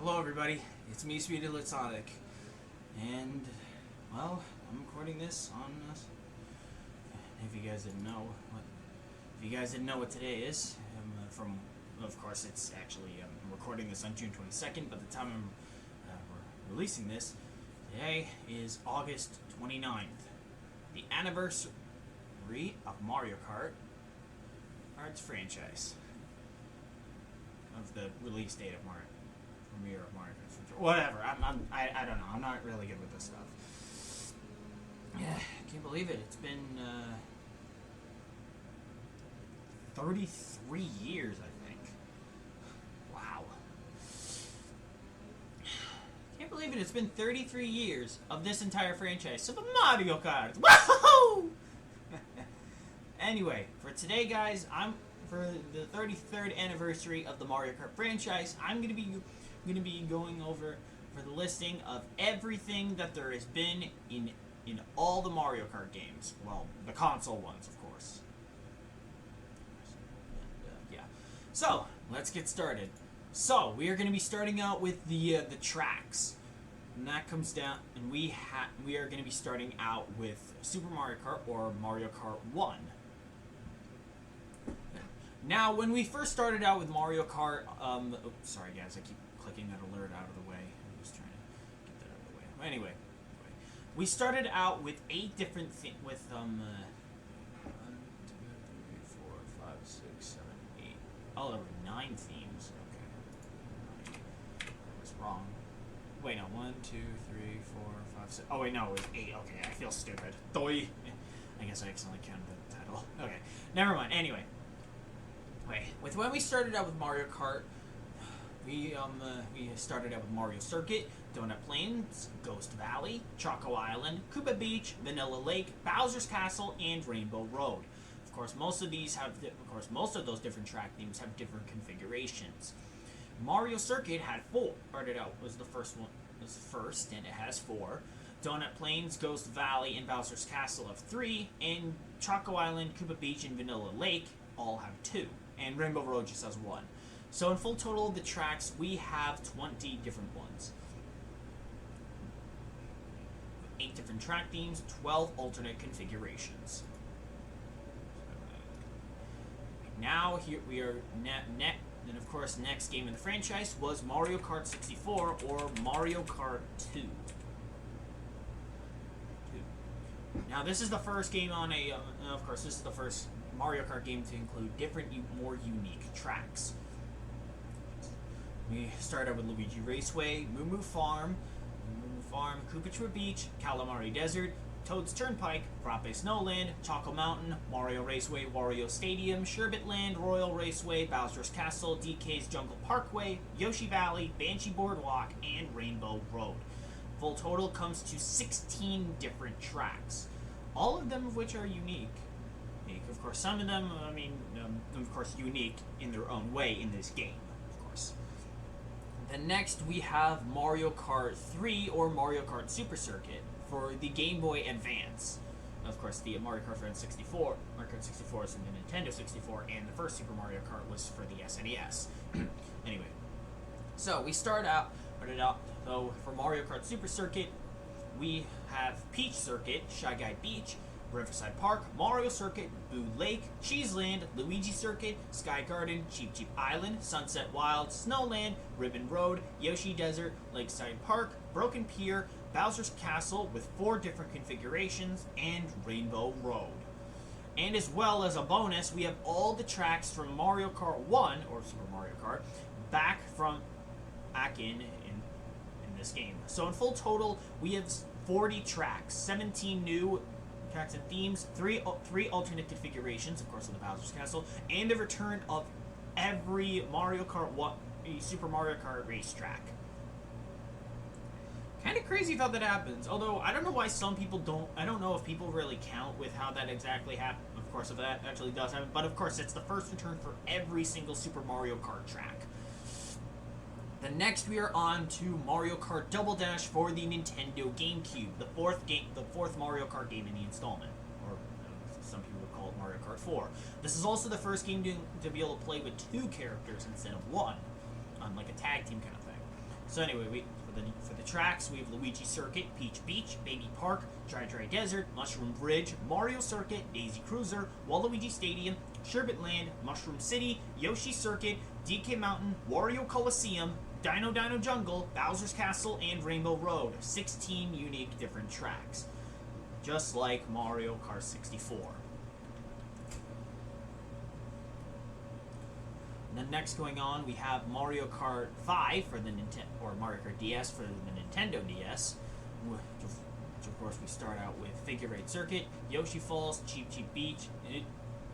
Hello everybody, it's me, Speedy Sonic, and, well, I'm recording this on, if you guys didn't know, what today is, of course it's actually, I'm recording this on June 22nd, by the time we're releasing this, today is August 29th, the anniversary of Mario Kart, Kart's franchise, of the release date of Mario. Premiere of Mario Kart. Whatever. I don't know. I'm not really good with this stuff. Yeah, I can't believe it. It's been 33 years, I think. Wow. Can't believe it. It's been 33 years of this entire franchise. So the Mario Kart. Woohoo! Anyway, for today, guys, for the 33rd anniversary of the Mario Kart franchise, I'm gonna be going over for the listing of everything that there has been in all the Mario Kart games. Well, the console ones, of course. Yeah. So let's get started. So we are going to be starting out with the tracks, and that comes down, and we are going to be starting out with Super Mario Kart or Mario Kart 1. Now, when we first started out with Mario Kart, sorry guys, I keep clicking that alert out of the way. I'm just trying to get that out of the way. Anyway, we started out with 8 different with 1, 2, 3, 4, 5, 6, 7, 8. Oh, there were 9 themes. Okay, I was wrong. Wait, no, 1, 2, 3, 4, 5, 6. Oh wait, no, it was 8. Okay, I feel stupid. Doi. I guess I accidentally counted the title. Okay, never mind. Anyway. With when we started out with Mario Kart, we started out with Mario Circuit, Donut Plains, Ghost Valley, Choco Island, Koopa Beach, Vanilla Lake, Bowser's Castle, and Rainbow Road. Of course, most of those different track themes have different configurations. Mario Circuit had 4. Started out was the first one, and it has 4. Donut Plains, Ghost Valley, and Bowser's Castle have 3, and Choco Island, Koopa Beach, and Vanilla Lake all have 2. And Rainbow Road just has 1. So in full total of the tracks, we have 20 different ones. 8 different track themes, 12 alternate configurations. Now here we are, and of course next game in the franchise was Mario Kart 64 or Mario Kart 2. Now this is the first game on of course this is the first Mario Kart game to include different, more unique tracks. We started with Luigi Raceway, Moo Moo Farm, Koopa Beach, Calamari Desert, Toad's Turnpike, Frappe Snowland, Choco Mountain, Mario Raceway, Wario Stadium, Sherbet Land, Royal Raceway, Bowser's Castle, DK's Jungle Parkway, Yoshi Valley, Banshee Boardwalk, and Rainbow Road. Full total comes to 16 different tracks, all of them of which are unique. Of course, some of them, of course, unique in their own way in this game, of course. Then next, we have Mario Kart 3 or Mario Kart Super Circuit for the Game Boy Advance. Of course, the Mario Kart for 64. Mario Kart 64 is from the Nintendo 64, and the first Super Mario Kart was for the SNES. Anyway, so we started out, so for Mario Kart Super Circuit, we have Peach Circuit, Shy Guy Beach, Riverside Park, Mario Circuit, Boo Lake, Cheeseland, Luigi Circuit, Sky Garden, Cheep Cheep Island, Sunset Wild, Snowland, Ribbon Road, Yoshi Desert, Lakeside Park, Broken Pier, Bowser's Castle with 4 different configurations, and Rainbow Road. And as well as a bonus, we have all the tracks from Mario Kart 1, or Super Mario Kart, back in this game. So in full total, we have 40 tracks, 17 new tracks and themes, 3 alternate configurations, of course, of the Bowser's Castle, and the return of every Mario Kart Super Mario Kart racetrack. Kind of crazy how that happens. Although I don't know why some people don't. I don't know if people really count with how that exactly happens. Of course, if that actually does happen, but of course, it's the first return for every single Super Mario Kart track. Then next we are on to Mario Kart Double Dash for the Nintendo GameCube, the fourth Mario Kart game in the installment, or some people would call it Mario Kart 4. This is also the first game to be able to play with 2 characters instead of 1, on like a tag team kind of thing. So anyway, for the tracks, we have Luigi Circuit, Peach Beach, Baby Park, Dry Dry Desert, Mushroom Bridge, Mario Circuit, Daisy Cruiser, Waluigi Stadium, Sherbet Land, Mushroom City, Yoshi Circuit, DK Mountain, Wario Coliseum, Dino Dino Jungle, Bowser's Castle, and Rainbow Road. 16 unique different tracks. Just like Mario Kart 64. And then next going on, we have Mario Kart 5 for the or Mario Kart DS for the Nintendo DS. Which of course we start out with Figure 8 Circuit, Yoshi Falls, Cheap Cheap Beach,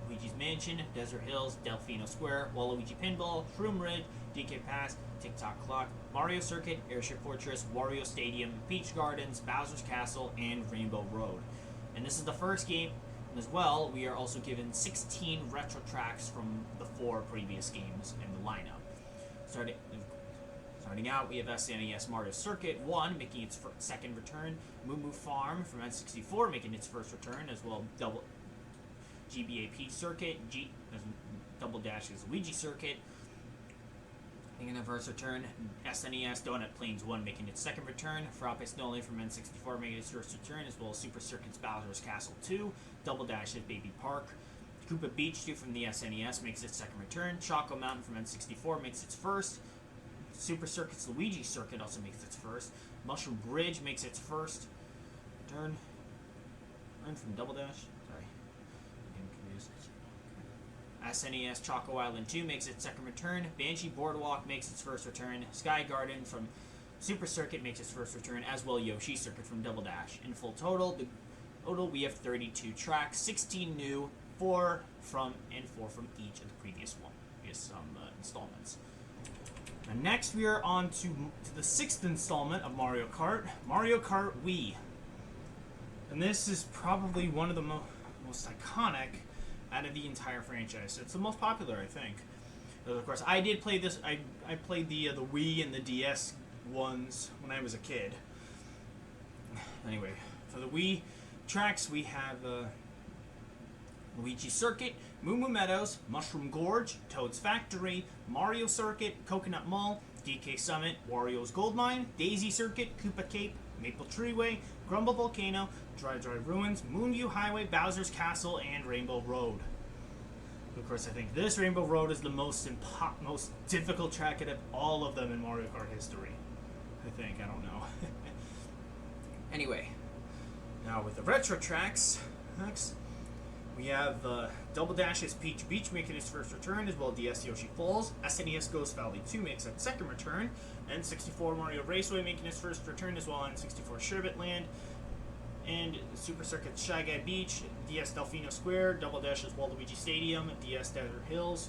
Luigi's Mansion, Desert Hills, Delfino Square, Waluigi Pinball, Shroom Ridge, DK Pass, Tick-Tock Clock, Mario Circuit, Airship Fortress, Wario Stadium, Peach Gardens, Bowser's Castle, and Rainbow Road. And this is the first game as well. We are also given 16 retro tracks from the 4 previous games in the lineup. Starting out, we have SNES Mario Circuit 1 making its second return, Moo Moo Farm from N64 making its first return, as well double GBA Peach Circuit, Double Dash's Luigi Circuit making their first return, SNES Donut Plains 1 making its second return, Frappe Snowland from N64 making its first return, as well as Super Circuit's Bowser's Castle 2, Double Dash's Baby Park, Koopa Beach 2 from the SNES makes its second return, Choco Mountain from N64 makes its first, Super Circuit's Luigi Circuit also makes its first, Mushroom Bridge makes its first return, from Double Dash, sorry, I'm confused. SNES Choco Island 2 makes its second return, Banshee Boardwalk makes its first return, Sky Garden from Super Circuit makes its first return, as well Yoshi Circuit from Double Dash. In full total, we have 32 tracks, 16 new, 4 from each of the previous installments. And next we are on to the 6th installment of Mario Kart Wii. And this is probably one of the most iconic out of the entire franchise. It's the most popular, I think. Of course, I did play this. I played the Wii and the DS ones when I was a kid. Anyway, for the Wii tracks, we have Luigi Circuit, Moo Moo Meadows, Mushroom Gorge, Toad's Factory, Mario Circuit, Coconut Mall, DK Summit, Wario's Gold Mine, Daisy Circuit, Koopa Cape, Maple Treeway, Grumble Volcano, Dry Dry Ruins, Moonview Highway, Bowser's Castle, and Rainbow Road. Of course, I think this Rainbow Road is the most difficult track out of all of them in Mario Kart history. I don't know. Anyway, now with the retro tracks, next we have Double Dash's Peach Beach making its first return, as well as DS Yoshi Falls. SNES Ghost Valley 2 makes its second return. N64 Mario Raceway making its first return, as well as N64 Sherbet Land. And Super Circuit's Shy Guy Beach, DS Delfino Square, Double Dash's Waluigi Stadium, DS Desert Hills,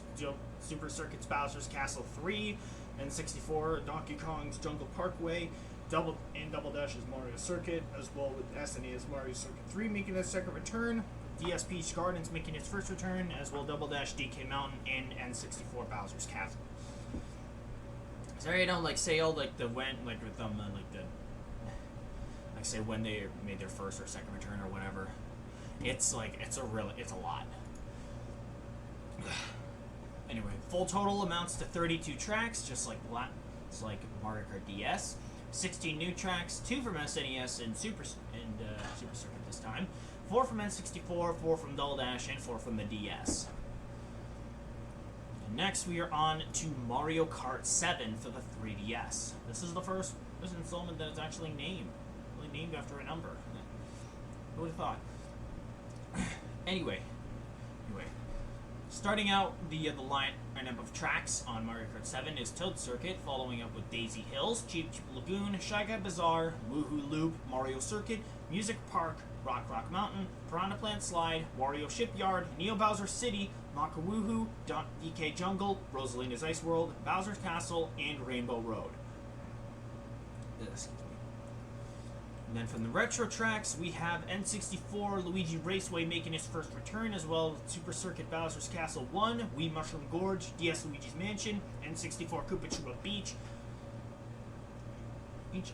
Super Circuit's Bowser's Castle 3, N64 Donkey Kong's Jungle Parkway, Double Dash's Mario Circuit, as well with SNES Mario Circuit 3 making its second return. DS Peach Gardens making its first return, as well Double Dash DK Mountain and N64 Bowser's Castle. Sorry, I don't say all with them say when they made their first or second return or whatever. It's a lot. Anyway, full total amounts to 32 tracks, just like Mario Kart DS. 16 new tracks, 2 from SNES and Super Circuit this time. 4 from N64, 4 from Double Dash, and 4 from the DS. And next, we are on to Mario Kart 7 for the 3DS. This is the first installment that is actually named after a number. Who would have thought? Anyway, starting out the lineup of tracks on Mario Kart 7 is Toad Circuit, following up with Daisy Hills, Cheap Cheap Lagoon, Shy Guy Bazaar, Woohoo Loop, Mario Circuit, Music Park, Rock Mountain, Piranha Plant Slide, Wario Shipyard, Neo Bowser City, Maka Woohoo, DK Jungle, Rosalina's Ice World, Bowser's Castle, and Rainbow Road. And then from the retro tracks, we have N64 Luigi Raceway making its first return, as well as Super Circuit Bowser's Castle 1, Wii Mushroom Gorge, DS Luigi's Mansion, N64 Koopa Troopa Beach.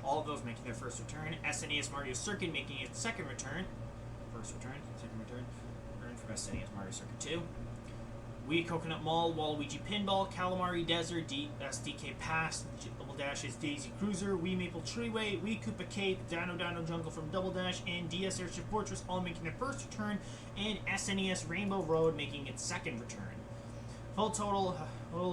All of those making their first return. SNES Mario Circuit making its second return. Second return from SNES Mario Circuit 2. Wii Coconut Mall, Waluigi Pinball, Calamari Desert, SDK Pass, Double Dash's Daisy Cruiser, Wii Maple Treeway, Wii Koopa Cape, Dino Jungle from Double Dash, and DS Airship Fortress all making their first return, and SNES Rainbow Road making its second return. Full total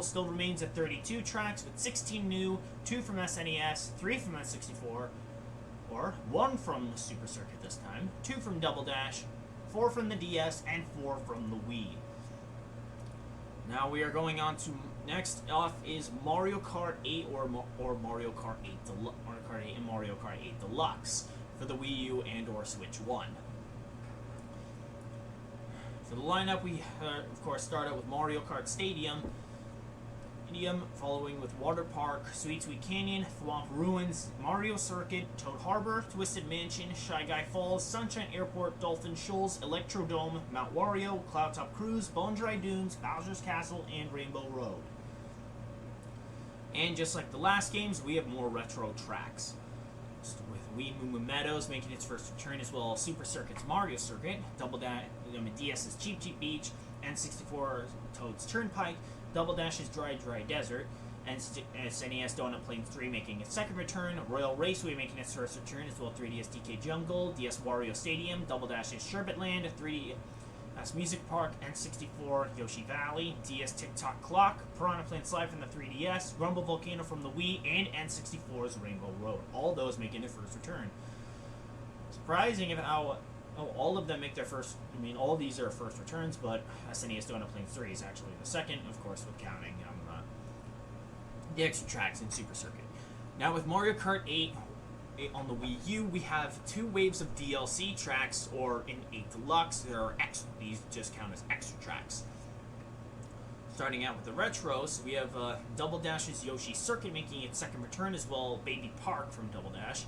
still remains at 32 tracks, with 16 new, 2 from SNES, 3 from N64, or 1 from Super Circuit this time, 2 from Double Dash, 4 from the DS, and 4 from the Wii. Now we are going on to next off is Mario Kart 8 or Mario Kart 8 Mario Kart 8 and Mario Kart 8 Deluxe for the Wii U and or Switch 1. For the lineup, we of course start out with Mario Kart Stadium, following with Water Park, Sweet Sweet Canyon, Thwomp Ruins, Mario Circuit, Toad Harbor, Twisted Mansion, Shy Guy Falls, Sunshine Airport, Dolphin Shoals, Electrodome, Mount Wario, Cloudtop Cruise, Bone Dry Dunes, Bowser's Castle, and Rainbow Road. And just like the last games, we have more retro tracks. With Wii Moo Moo Meadows making its first return, as well as Super Circuit's Mario Circuit, Double Dash, DS's Cheap Cheap Beach, N64 Toad's Turnpike, Double Dash's Dry Dry Desert, and SNES Donut Plains 3 making its second return, Royal Raceway making its first return, as well as 3DS DK Jungle, DS Wario Stadium, Double Dash's Sherbet Land, 3DS Music Park, N64 Yoshi Valley, DS Tick-Tock Clock, Piranha Plant Slide from the 3DS, Rumble Volcano from the Wii, and N64's Rainbow Road. All those making their first return. Surprising how all of them make their first. I mean, all these are first returns, but SNES Donut Plains 3 is actually the second, of course, with counting the extra tracks in Super Circuit. Now with Mario Kart 8 on the Wii U, we have 2 waves of DLC tracks, or in 8 Deluxe, these just count as extra tracks. Starting out with the retros, we have Double Dash's Yoshi Circuit making its second return, as well Baby Park from Double Dash.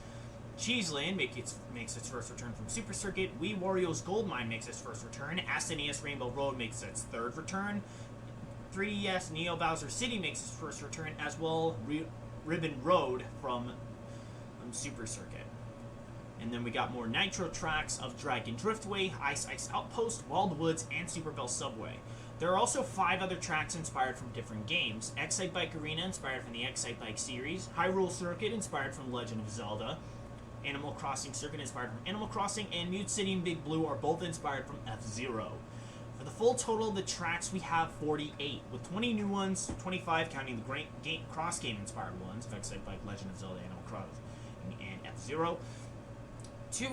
Cheeseland makes its first return from Super Circuit. Wii Wario's Gold Mine makes its first return. SNES Rainbow Road makes its third return. 3DS Neo Bowser City makes its first return, as well Ribbon Road from Super Circuit. And then we got more Nitro tracks of Dragon Driftway, Ice Ice Outpost, Wild Woods, and Super Bell Subway. There are also 5 other tracks inspired from different games. Excite Bike Arena inspired from the Excite Bike series. Hyrule Circuit inspired from Legend of Zelda. Animal Crossing Circuit inspired from Animal Crossing, and Mute City and Big Blue are both inspired from F-Zero. For the full total of the tracks, we have 48, with 20 new ones, 25 counting the cross-game inspired ones, of Excite Bike, Legend of Zelda, Animal Crossing, and F-Zero. 2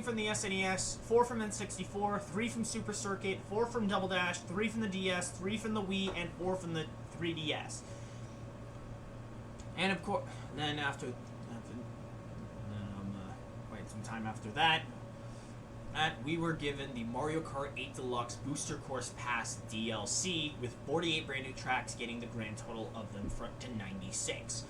from the SNES, 4 from N64, 3 from Super Circuit, 4 from Double Dash, 3 from the DS, 3 from the Wii, and 4 from the 3DS. And of course, then quite some time after that, we were given the Mario Kart 8 Deluxe Booster Course Pass DLC, with 48 brand new tracks, getting the grand total of them to 96.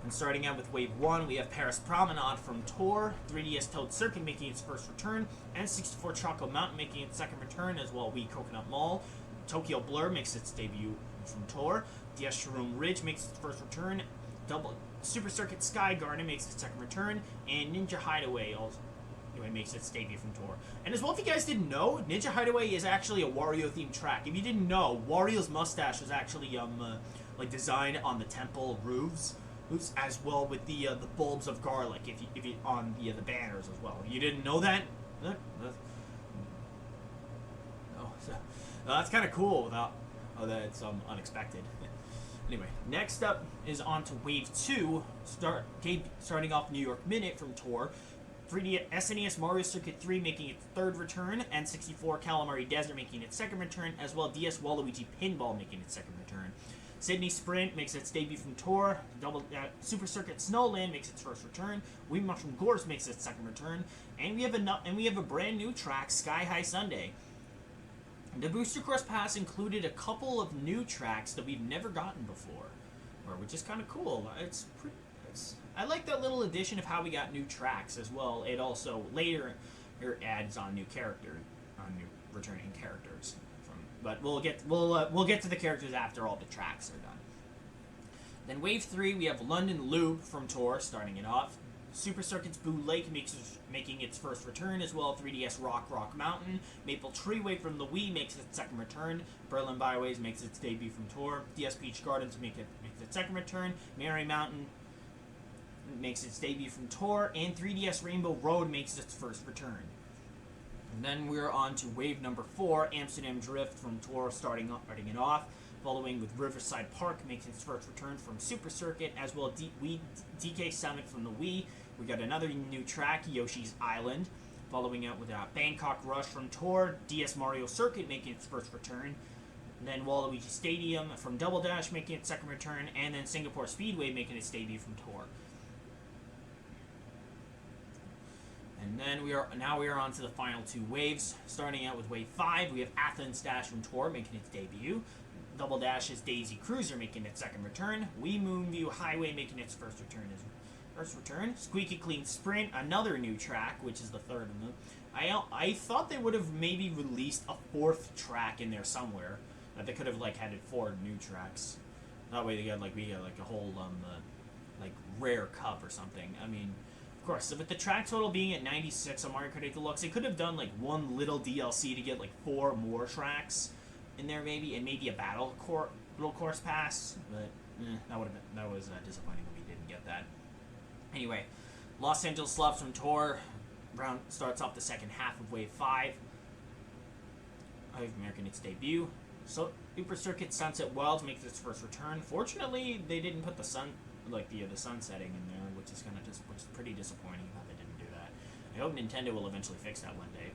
And starting out with Wave 1, we have Paris Promenade from Tour, 3DS Toad Circuit making its first return, N64 Choco Mountain making its second return, as well Wii Coconut Mall. Tokyo Blur makes its debut from Tour, DS Shroom Ridge makes its first return, Super Circuit Sky Garden makes its second return, and Ninja Hideaway also makes its debut from Tour. And as well, if you guys didn't know, Ninja Hideaway is actually a Wario-themed track. If you didn't know, Wario's mustache was actually designed on the temple roofs, as well with the bulbs of garlic, if you on the banners as well. You didn't know that? That's kind of cool. That's unexpected. Anyway, next up is on to Wave 2, starting off New York Minute from Tour. 3D SNES Mario Circuit 3 making its third return, N64 Calamari Desert making its second return, as well DS Waluigi Pinball making its second return. Sydney Sprint makes its debut from Tour. Super Circuit Snowland makes its first return. Wii Mushroom Gorge makes its second return, and we have a brand new track, Sky High Sunday. The Booster Course Pass included a couple of new tracks that we've never gotten before, which is kind of cool. I like that little addition of how we got new tracks as well. It also later adds on new returning characters. But we'll get to the characters after all the tracks are done. Then Wave 3, we have London Loop from Tour starting it off. Super Circuit's Boo Lake making its first return, as well. 3DS Rock Mountain. Maple Treeway from the Wii makes its second return. Berlin Byways makes its debut from Tour. DS Peach Gardens makes its second return. Merry Mountain makes its debut from Tour. And 3DS Rainbow Road makes its first return. And then we're on to wave number 4, Amsterdam Drift from Tour, starting it off. Following with Riverside Park makes its first return from Super Circuit, as well as DK Summit from the Wii. We got another new track, Yoshi's Island. Following out with Bangkok Rush from Tour, DS Mario Circuit making its first return. And then Waluigi Stadium from Double Dash making its second return, and then Singapore Speedway making its debut from Tour. And then we are on to the final 2 waves. Starting out with wave 5, we have Athens Dash from Tour making its debut. Double Dash's Daisy Cruiser making its second return. Wii Moonview Highway making its first return. Squeaky Clean Sprint, another new track, which is the third of them. I thought they would have maybe released a 4th track in there somewhere. That they could have had 4 new tracks. That way we got a whole rare cup or something. I mean, of course, with the track total being at 96 on Mario Kart 8 Deluxe, they could have done one little DLC to get 4 more tracks in there maybe, and maybe a little course pass, but that was disappointing that we didn't get that. Anyway, Los Angeles Loves from Tour starts off the second half of wave 5. Making its debut. So Super Circuit Sunset Wilds makes its first return. Fortunately, they didn't put the sun setting in there, which is pretty disappointing that they didn't do that. I hope Nintendo will eventually fix that one day.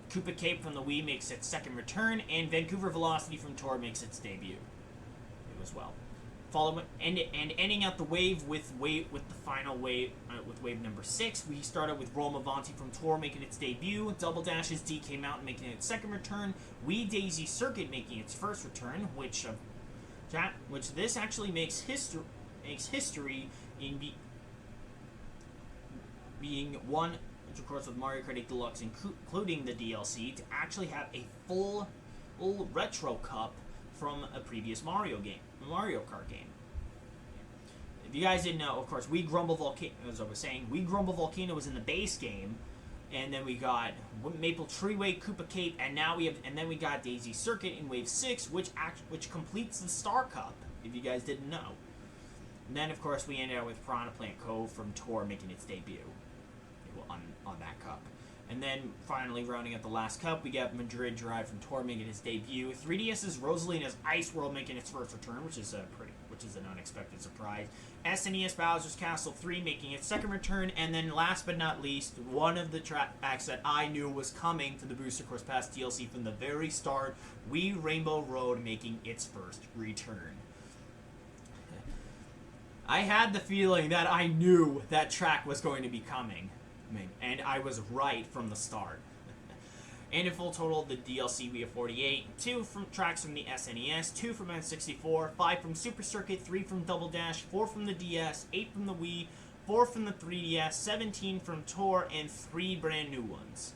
Koopa Cape from the Wii makes its second return, and Vancouver Velocity from Tour makes its debut as well. Ending out the wave with the final wave with wave number 6, we started with Rome Avanti from Tour making its debut. Double Dash's DK Mountain making its second return. Wii Daisy Circuit making its first return, which this actually makes history in being one, of course, with Mario Kart 8 Deluxe, including the DLC, to actually have a full retro cup from a previous Mario Kart game. If you guys didn't know, of course, Wii Grumble Volcano, as I was saying, Wii Grumble Volcano was in the base game, and then we got Maple Treeway, Koopa Cape, and then we got Daisy Circuit in Wave 6, which completes the Star Cup, if you guys didn't know. And then, of course, we ended up with Piranha Plant Cove from Tour making its debut on that cup. And then, finally, rounding out the last cup, we got Madrid Drive from Tour making its debut. 3DS's Rosalina's Ice World making its first return, which is an unexpected surprise. SNES Bowser's Castle 3 making its second return, and then, last but not least, one of the tracks that I knew was coming to the Booster Course Pass DLC from the very start, Wii Rainbow Road making its first return. I had the feeling that I knew that track was going to be coming. And I was right from the start. And in full total, the DLC, we have 48. 2 tracks from the SNES, 2 from N64, 5 from Super Circuit, 3 from Double Dash, 4 from the DS, 8 from the Wii, 4 from the 3DS, 17 from Tour, and 3 brand new ones.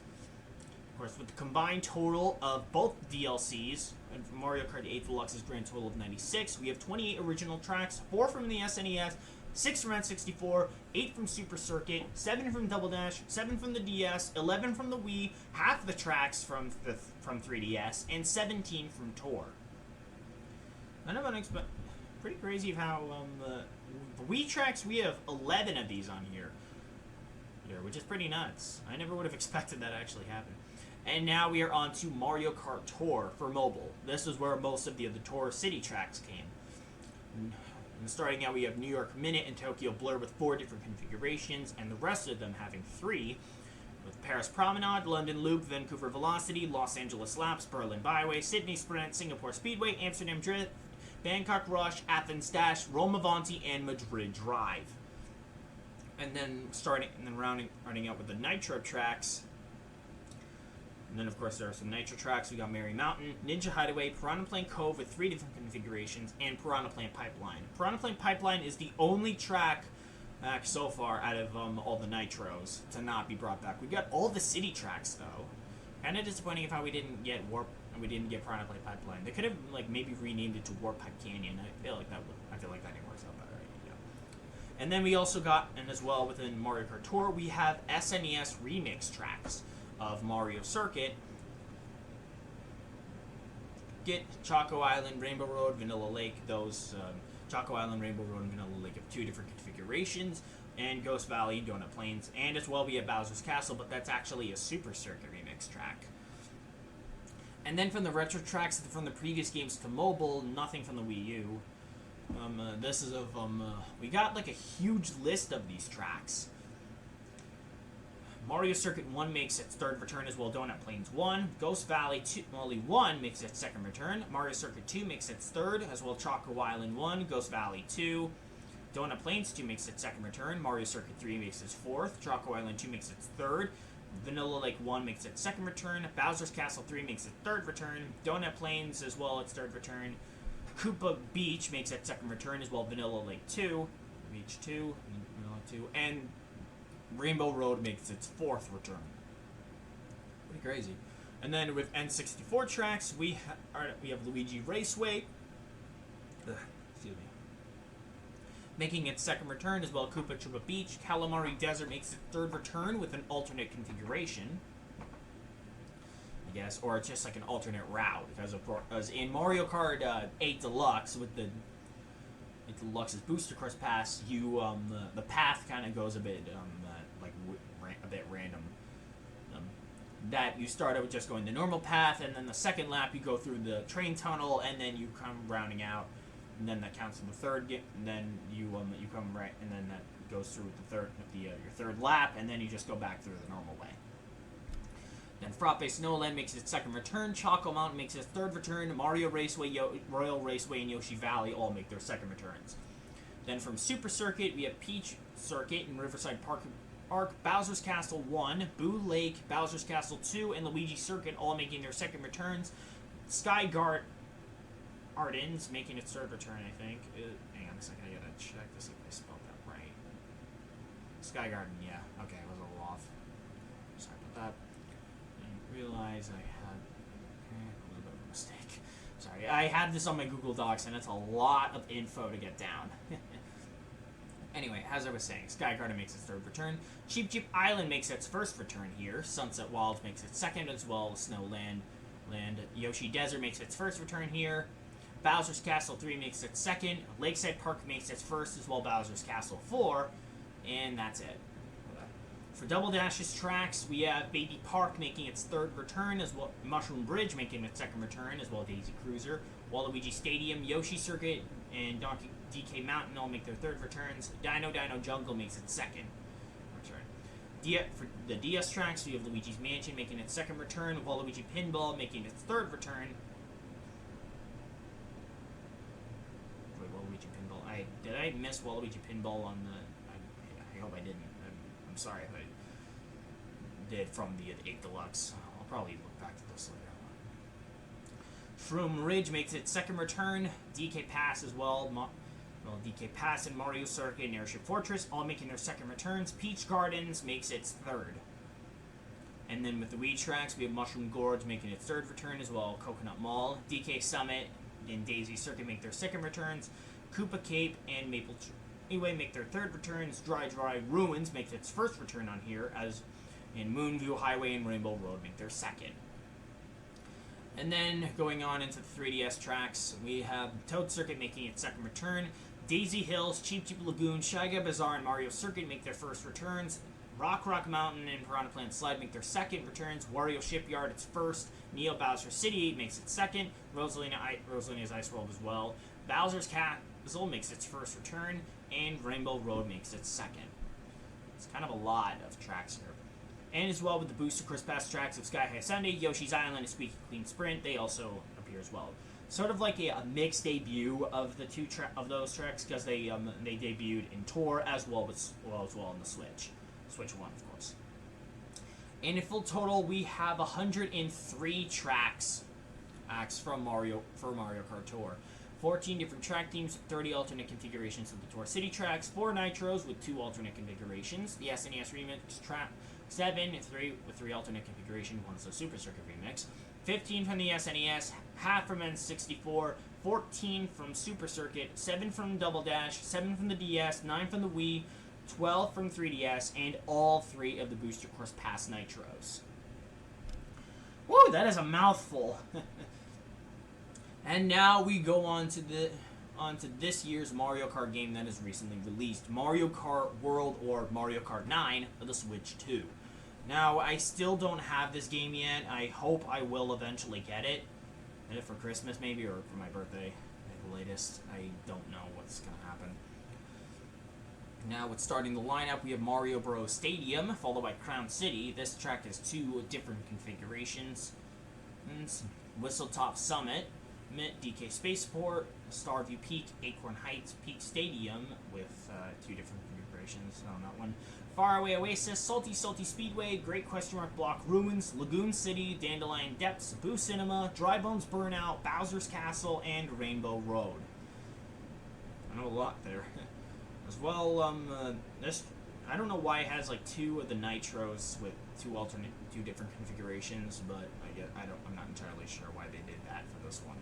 Of course, with the combined total of both DLCs, and from Mario Kart 8 Deluxe's grand total of 96, we have 28 original tracks, 4 from the SNES, 6 from N64, 8 from Super Circuit, 7 from Double Dash, 7 from the DS, 11 from the Wii, half the tracks from 3DS, and 17 from Tour. Kind of unexpected. Pretty crazy how the Wii tracks, we have 11 of these on here, which is pretty nuts. I never would have expected that to actually happen. And now we are on to Mario Kart Tour for mobile. This is where most of the Tour City tracks came. And starting out, we have New York Minute and Tokyo Blur with 4 different configurations, and the rest of them having 3, with Paris Promenade, London Loop, Vancouver Velocity, Los Angeles Laps, Berlin Byway, Sydney Sprint, Singapore Speedway, Amsterdam Drift, Bangkok Rush, Athens Dash, Rome Avanti, and Madrid Drive. And then rounding out with the Nitro tracks. And then, of course, there are some Nitro tracks. We got Merry Mountain, Ninja Hideaway, Piranha Plant Cove with 3 different configurations, and Piranha Plant Pipeline. Piranha Plant Pipeline is the only track back so far out of all the Nitros to not be brought back. We got all the city tracks, though. Kind of disappointing how we didn't get Piranha Plant Pipeline. They could have maybe renamed it to Warp Pipe Canyon. I feel like that works out better. And then we also got, and as well within Mario Kart Tour, we have SNES remix tracks of Mario Circuit. Get Choco Island, Rainbow Road, Vanilla Lake. Those Choco Island, Rainbow Road, and Vanilla Lake have 2 different configurations. And Ghost Valley, Donut Plains, and as well we have Bowser's Castle, but that's actually a Super Circuit remix track. And then from the retro tracks from the previous games to mobile, nothing from the Wii U. This is of we got like a huge list of these tracks. Mario Circuit 1 makes its 3rd return as well. Donut Plains 1. Ghost Valley 2, only 1 makes its 2nd return. Mario Circuit 2 makes its 3rd as well. Choco Island 1. Ghost Valley 2. Donut Plains 2 makes its 2nd return. Mario Circuit 3 makes its 4th. Choco Island 2 makes its 3rd. Vanilla Lake 1 makes its 2nd return. Bowser's Castle 3 makes its 3rd return. Donut Plains as well its 3rd return. Koopa Beach makes its 2nd return as well. Vanilla Lake 2. Beach 2. Vanilla 2. And Rainbow Road makes its 4th return. Pretty crazy. And then with N64 tracks, we have Luigi Raceway. Excuse me. Making its 2nd return as well. Koopa Troopa Beach. Calamari Desert makes its 3rd return with an alternate configuration, I guess, or it's just like an alternate route, because in Mario Kart 8 Deluxe with the 8 Deluxe's Booster Course Pass, you the path kind of goes a bit a bit random. That you start out with just going the normal path, and then the second lap you go through the train tunnel, and then you come rounding out, and then that counts in the third. And then you come right, and then that goes through your third lap, and then you just go back through the normal way. Then Frappe Snowland makes its 2nd return. Choco Mountain makes its 3rd return. Mario Raceway, Royal Raceway, and Yoshi Valley all make their 2nd returns. Then from Super Circuit, we have Peach Circuit and Riverside Park, Bowser's Castle 1, Boo Lake, Bowser's Castle 2, and Luigi Circuit all making their 2nd returns. Sky Gardens making its 3rd return, I think. Hang on a second, I gotta check this if I spelled that right. Sky Garden, yeah. Okay, I was a little off. Sorry about that. I realize I had a little bit of a mistake. Sorry, I had this on my Google Docs, and it's a lot of info to get down. Anyway, as I was saying, Sky Garden makes its 3rd return. Cheep Cheep Island makes its 1st return here. Sunset Wilds makes its 2nd as well. Snowland. Yoshi Desert makes its 1st return here. Bowser's Castle 3 makes its 2nd. Lakeside Park makes its 1st as well. Bowser's Castle 4. And that's it. For Double Dash's tracks, we have Baby Park making its 3rd return, as well Mushroom Bridge making its 2nd return, as well Daisy Cruiser. Waluigi Stadium, Yoshi Circuit, and DK Mountain all make their 3rd returns. Dino Jungle makes its 2nd return. For the DS tracks, we have Luigi's Mansion making its 2nd return, Waluigi Pinball making its 3rd return. Wait, Waluigi Pinball. Did I miss Waluigi Pinball on the... I hope I didn't. I'm sorry if I did from the 8 Deluxe. I'll probably look back to this later. Shroom Ridge makes its 2nd return. DK Pass as well. DK Pass and Mario Circuit and Airship Fortress all making their 2nd returns. Peach Gardens makes its 3rd. And then with the Wii tracks, we have Mushroom Gorge making its 3rd return as well. Coconut Mall, DK Summit, and Daisy Circuit make their 2nd returns. Koopa Cape and Maple Anyway make their 3rd returns. Dry Ruins makes its 1st return on here, as in Moonview Highway and Rainbow Road make their 2nd. And then going on into the 3DS tracks, we have Toad Circuit making its 2nd return. Daisy Hills, Cheep Cheep Lagoon, Shy Guy Bazaar, and Mario Circuit make their 1st returns. Rock Mountain and Piranha Plant Slide make their 2nd returns. Wario Shipyard its 1st. Neo Bowser City makes its 2nd. Rosalina's Ice World as well. Bowser's Castle makes its 1st return. And Rainbow Road makes its 2nd. It's kind of a lot of tracks here. And as well with the Booster Course Pass tracks of Sky High Sunday, Yoshi's Island, and Squeaky Clean Sprint, they also appear as well. Sort of like a mixed debut of the those tracks, because they debuted in Tour as well in the Switch 1, of course. And in full total, we have 103 tracks from Mario Kart Tour. 14 different track teams, 30 alternate configurations of the Tour City tracks, 4 Nitros with 2 alternate configurations, the SNES Remix track 7, 3 with 3 alternate configurations, one's the Super Circuit Remix, 15 from the SNES, half from N64, 14 from Super Circuit, 7 from Double Dash, 7 from the DS, 9 from the Wii, 12 from 3DS, and all 3 of the Booster Course Pass Nitros. Woo, that is a mouthful. And now we go on to this year's Mario Kart game that is recently released, Mario Kart World, or Mario Kart 9 for the Switch 2. Now, I still don't have this game yet. I hope I will eventually get it. Get it for Christmas, maybe, or for my birthday at the latest. I don't know what's going to happen. Now, with starting the lineup, we have Mario Bros. Stadium, followed by Crown City. This track has 2 different configurations. Whistletop Summit, DK Spaceport, Starview Peak, Acorn Heights, Peak Stadium, with 2 different configurations on that one. Faraway Oasis, Salty Speedway, Great Question Mark Block Ruins, Lagoon City, Dandelion Depths, Boo Cinema, Dry Bones Burnout, Bowser's Castle, and Rainbow Road. I know a lot there. As well, this, I don't know why it has like 2 of the nitros with 2 different configurations, but I'm not entirely sure why they did that for this one.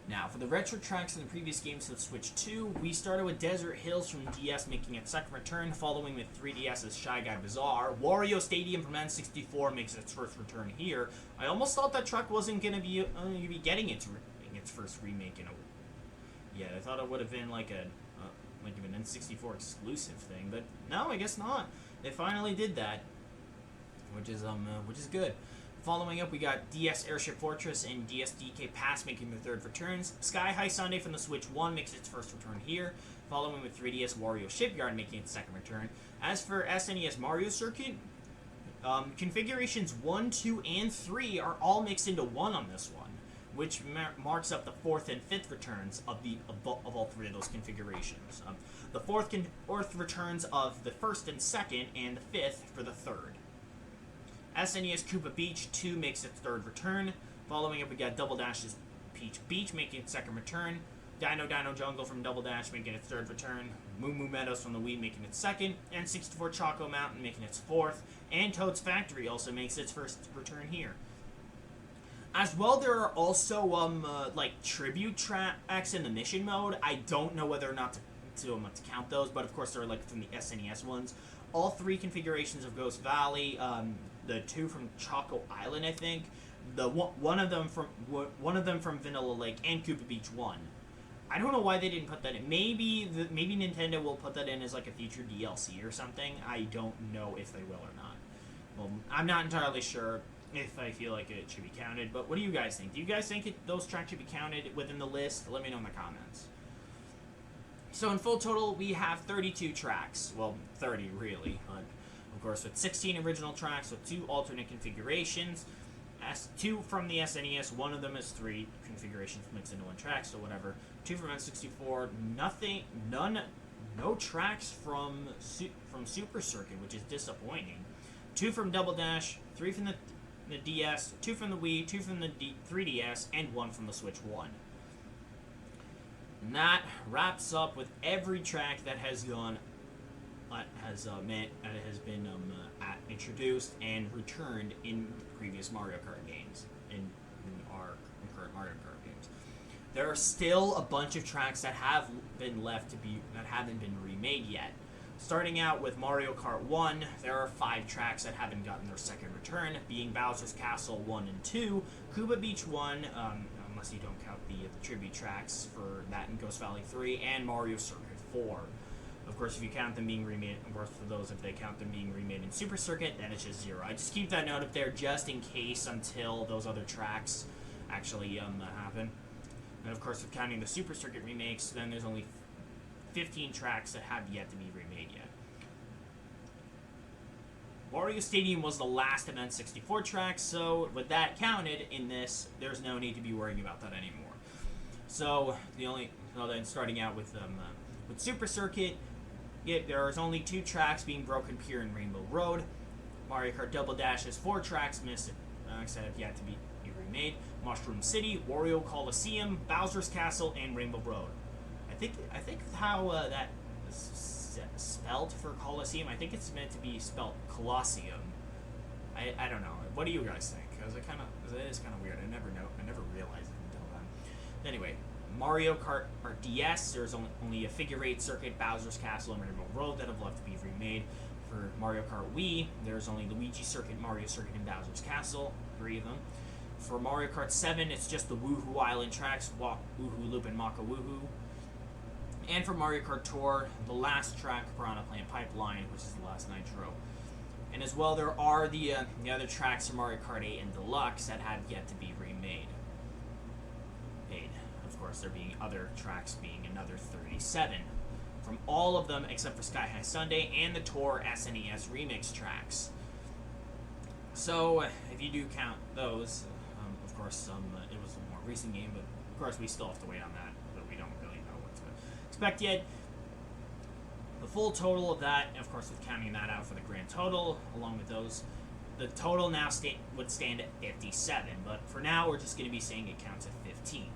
Now, for the retro tracks in the previous games of Switch 2, we started with Desert Hills from DS making its second return, following with 3DS's Shy Guy Bazaar. Wario Stadium from N64 makes its first return here. I almost thought that track wasn't going to be getting its first remake in a... Yeah, I thought it would have been like an N64 exclusive thing, but no, I guess not. They finally did that, which is good. Following up, we got DS Airship Fortress and DS DK Pass making their third returns. Sky High Sunday from the Switch 1 makes its first return here, following with 3DS Wario Shipyard making its second return. As for SNES Mario Circuit, configurations 1, 2, and 3 are all mixed into one on this one, which marks up the 4th and 5th returns of all 3 of those configurations. The 4th returns of the 1st and 2nd, and the 5th for the 3rd. SNES Koopa Beach 2 makes its 3rd return. Following up, we got Double Dash's Peach Beach making its 2nd return. Dino Jungle from Double Dash making its 3rd return. Moo Moo Meadows from the Wii making its 2nd. And 64 Choco Mountain making its 4th. And Toad's Factory also makes its first return here. As well, there are also like tribute tracks in the mission mode. I don't know whether or not to count those, but of course they're like from the SNES ones. All 3 configurations of Ghost Valley, the 2 from Choco Island, I think, one of them from Vanilla Lake, and Koopa Beach 1. I don't know why they didn't put that in. Maybe Nintendo will put that in as like a featured DLC or something. I don't know if they will or not. Well, I'm not entirely sure if I feel like it should be counted, but what do you guys think? Do you guys think those tracks should be counted within the list? Let me know in the comments. So in full total, we have 32 tracks. Well, 30 really, but of course with 16 original tracks with 2 alternate configurations. 2 from the SNES, one of them is 3 configurations mixed into 1 track, so whatever. 2 from N64, no tracks from Super Circuit, which is disappointing. 2 from Double Dash, 3 from the DS, 2 from the Wii, 2 from the 3DS, and 1 from the Switch 1. And that wraps up with every track that has been introduced and returned in previous Mario Kart games, in our current Mario Kart games. There are still a bunch of tracks that haven't been remade yet. Starting out with Mario Kart 1, there are 5 tracks that haven't gotten their second return, being Bowser's Castle 1 and 2, Koopa Beach 1, unless you don't count the tribute tracks for that in Ghost Valley 3, and Mario Circuit 4. Of course, if you count them being remade, of course, for those, if they count them being remade in Super Circuit, then it's just 0. I just keep that note up there just in case until those other tracks actually happen. And of course, if counting the Super Circuit remakes, then there's only 15 tracks that have yet to be remade yet. Wario Stadium was the last of N64 tracks, so with that counted in this, there's no need to be worrying about that anymore. So then starting out with Super Circuit, there is only 2 tracks being Broken Pier and Rainbow Road. Mario Kart Double Dash has 4 tracks missing, have yet to be remade. Mushroom City, Wario Coliseum, Bowser's Castle, and Rainbow Road. I think how that is spelled for Coliseum, I think it's meant to be spelled Colosseum. I don't know. What do you guys think? because it is kind of weird. I never realized it until then. Anyway, Mario Kart or DS, there's only a figure 8 circuit, Bowser's Castle, and Rainbow Road that have left to be remade. For Mario Kart Wii, there's only Luigi Circuit, Mario Circuit, and Bowser's Castle, 3 of them. For Mario Kart 7, it's just the Woohoo Island tracks, Woohoo Loop and Maka Woohoo. And for Mario Kart Tour, the last track, Piranha Plant Pipeline, which is the last Nitro. And as well, there are the other tracks for Mario Kart 8 and Deluxe that have yet to be remade. Of course, there being other tracks being another 37. From all of them except for Sky High Sunday and the Tour SNES remix tracks. So, if you do count those, of course, it was a more recent game, but of course we still have to wait on that, but we don't really know what to expect yet. The full total of that, of course, with counting that out for the grand total, along with those, the total now would stand at 57, but for now we're just going to be saying it counts at 15.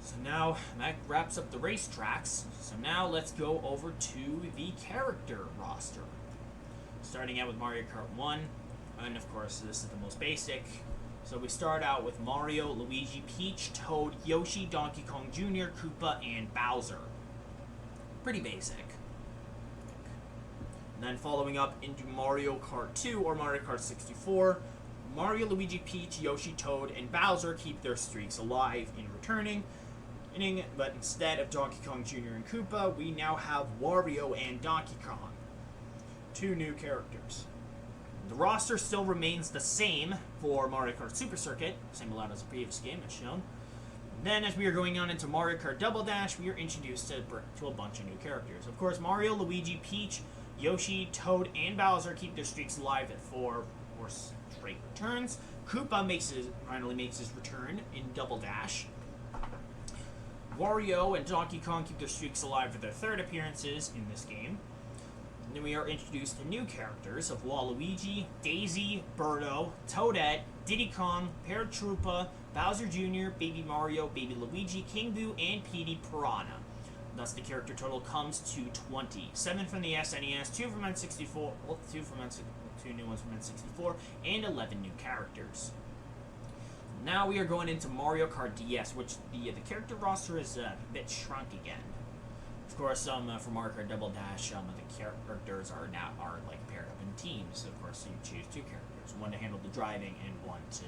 So now that wraps up the racetracks. So now let's go over to the character roster. Starting out with Mario Kart 1, and of course this is the most basic. So we start out with Mario, Luigi, Peach, Toad, Yoshi, Donkey Kong Jr., Koopa, and Bowser. Pretty basic. And then following up into Mario Kart 2 or Mario Kart 64, Mario, Luigi, Peach, Yoshi, Toad, and Bowser keep their streaks alive in returning. But instead of Donkey Kong Jr. and Koopa, we now have Wario and Donkey Kong. 2 new characters. The roster still remains the same for Mario Kart Super Circuit, same layout as the previous game as shown. Then as we are going on into Mario Kart Double Dash, we are introduced to a bunch of new characters. Of course, Mario, Luigi, Peach, Yoshi, Toad, and Bowser keep their streaks alive at 4 straight returns. Koopa finally makes his return in Double Dash. Wario and Donkey Kong keep their streaks alive for their 3rd appearances in this game. And then we are introduced to new characters of Waluigi, Daisy, Birdo, Toadette, Diddy Kong, Paratroopa, Bowser Jr., Baby Mario, Baby Luigi, King Boo, and Petey Piranha. Thus the character total comes to 20. 7 from the SNES, 2 from N64, well, 2 new ones from N64, and 11 new characters. Now we are going into Mario Kart DS, which the character roster is a bit shrunk again. Of course, for Mario Kart Double Dash, the characters are like paired up in teams. Of course, you choose 2 characters, one to handle the driving and one to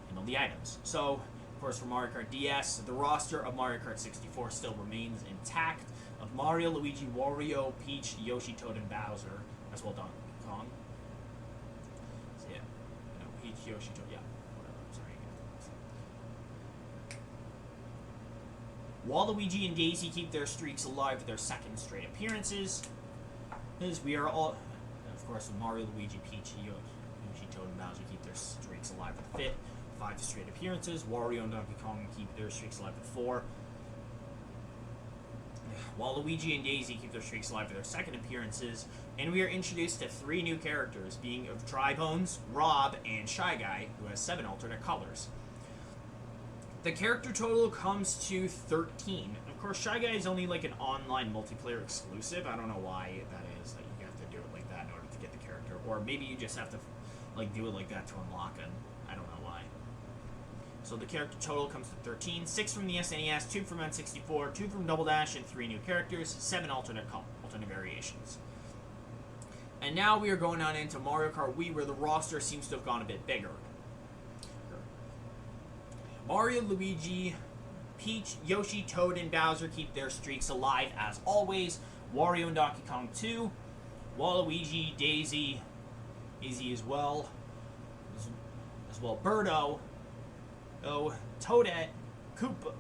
handle the items. So, of course, for Mario Kart DS, the roster of Mario Kart 64 still remains intact of Mario, Luigi, Wario, Peach, Yoshi, Toad, and Bowser, as well as Donkey Kong. So yeah, Peach, Yoshi, Toad, yeah. Waluigi and Daisy keep their streaks alive with their 2nd straight appearances. As we are all, of course, Mario, Luigi, Peach, Yoshi, Toad, and Bowser keep their streaks alive with 5 straight appearances. Wario and Donkey Kong keep their streaks alive with 4. Waluigi and Daisy keep their streaks alive with their 2nd appearances. And we are introduced to 3 new characters, being of Dry Bones, Rob, and Shy Guy, who has 7 alternate colors. The character total comes to 13. Of course, Shy Guy is only like an online multiplayer exclusive. I don't know why that is, that you have to do it like that in order to get the character. Or maybe you just have to do it like that to unlock it. I don't know why. So the character total comes to 13. 6 from the SNES, 2 from N64, 2 from Double Dash, and 3 new characters, 7 alternate variations. And now we are going on into Mario Kart Wii, where the roster seems to have gone a bit bigger. Mario, Luigi, Peach, Yoshi, Toad, and Bowser keep their streaks alive as always. Wario and Donkey Kong 2. Waluigi, Daisy as well. Birdo. Toadette, Koopa.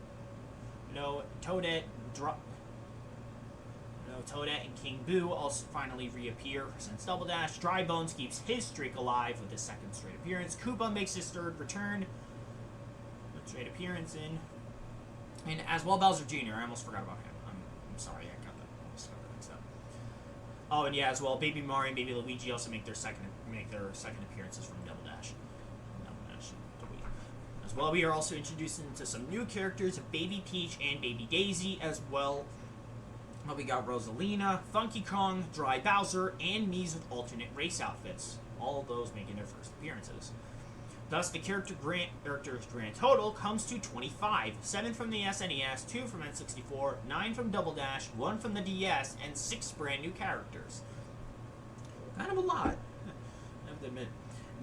Toadette and King Boo also finally reappear since Double Dash. Dry Bones keeps his streak alive with his 2nd straight appearance. Koopa makes his 3rd return. Straight appearance in. And as well, Bowser Jr. I almost forgot about him. I'm sorry, I got that mixed up. Oh, and yeah, as well, Baby Mario and Baby Luigi also make their second appearances from Double Dash. As well, we are also introduced into some new characters of Baby Peach and Baby Daisy, as well. We got Rosalina, Funky Kong, Dry Bowser, and Mii's with alternate race outfits. all of those making their first appearances. Thus, the character's grand total comes to 25, 7 from the SNES, 2 from N64, 9 from Double Dash, 1 from the DS, and 6 brand new characters. Kind of a lot, I have to admit.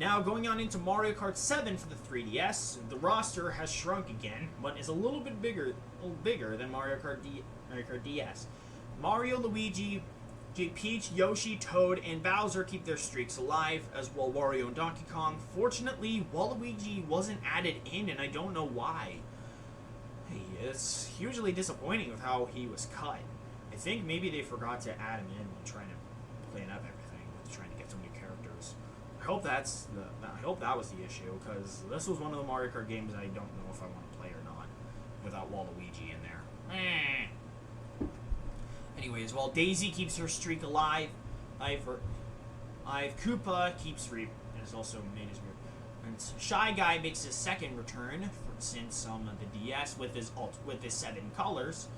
Now, going on into Mario Kart 7 for the 3DS, the roster has shrunk again, but is a little bigger than Mario Kart DS. Mario, Luigi, Peach, Yoshi, Toad, and Bowser keep their streaks alive, as well Wario and Donkey Kong. Fortunately, Waluigi wasn't added in, and I don't know why. Hey, it's hugely disappointing with how he was cut. I think maybe they forgot to add him in when trying to plan up everything, with trying to get some new characters. I hope that was the issue, because this was one of the Mario Kart games I don't know if I want to play or not without Waluigi in there. Anyways, while Daisy keeps her streak alive, Koopa keeps and has also made his return. Shy Guy makes his second return since the DS with his 7 colors.